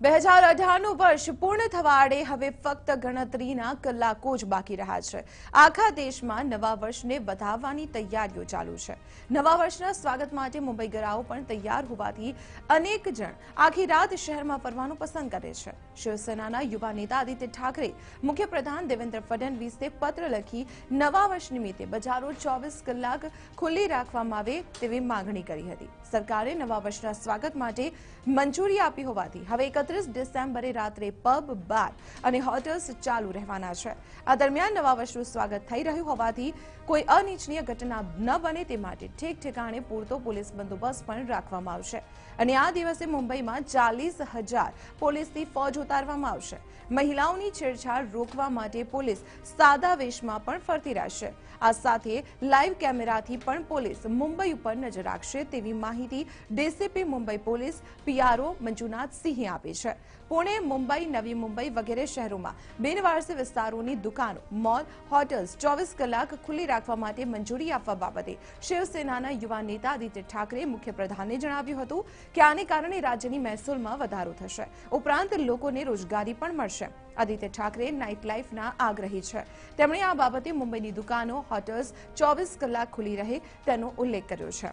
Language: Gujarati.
2018 વર્ષ પૂર્ણ થવા આડે હવે ફક્ત ગણતરીના કલાકો જ બાકી રહ્યા છે। આખા દેશમાં નવા વર્ષને વધાવવાની તૈયારીઓ ચાલુ છે। નવા વર્ષના સ્વાગત માટે મુંબઈગરાઓ પણ તૈયાર હોવાથી અનેક જણ આખી રાત શહેરમાં ફરવાનું પસંદ કરે છે। શિવસેનાના યુવા નેતા આદિત્ય ઠાકરે મુખ્યપ્રધાન દેવેન્દ્ર ફડણવીસને પત્ર લખી નવા વર્ષ નિમિત્તે બજારો 24 કલાક ખુલ્લી રાખવામાં આવે તેવી માંગણી કરી હતી। સરકારે નવા વર્ષના સ્વાગત માટે મંજૂરી આપી હોવાથી હવે 31 ડિસેમ્બરે રાત્રે પબ, બાર અને હોટેલ્સ ચાલુ રહેવાના છે। આ દરમિયાન નવા વર્ષનું સ્વાગત થઈ રહ્યું હોવાથી કોઈ અનિચ્છનીય ઘટના ન બને તે માટે ઠેક ઠેકાણે પૂરતો પોલીસ બંદોબસ્ત પણ રાખવામાં આવશે અને આ દિવસે મુંબઈમાં 40,000 પોલીસની ફોજ ઉતારવામાં આવશે। મહિલાઓની છેડછાડ રોકવા માટે પોલીસ સાદા વેશમાં પણ ફરતી રહેશે। આ સાથે લાઈવ કેમેરાથી પણ પોલીસ મુંબઈ ઉપર નજર રાખશે તેવી માહિતી DCP Mumbai police PRO Manjunath સિંહે આપી છે। પુણે, મુંબઈ, નવી મુંબઈ વગેરે શહેરોમાં બિનવારસી વિસ્તારોની દુકાનો, મોલ, હોટેલ્સ 24 કલાક ખુલ્લી રાખવા માટે મંજૂરી આપવા બાબતે શિવસેનાના યુવા નેતા આદિત્ય ઠાકરે મુખ્યપ્રધાનને જણાવ્યું હતું કે આને કારણે રાજ્યની મહેસૂલમાં વધારો થશે, ઉપરાંત લોકોને રોજગારી પણ મળશે। આદિત્ય ઠાકરે નાઇટ લાઇફના આગ્રહી છે। તેમણે આ બાબતે મુંબઈની દુકાનો, હોટેલ્સ 24 કલાક ખુલ્લી રહે તેનો ઉલ્લેખ કર્યો છે।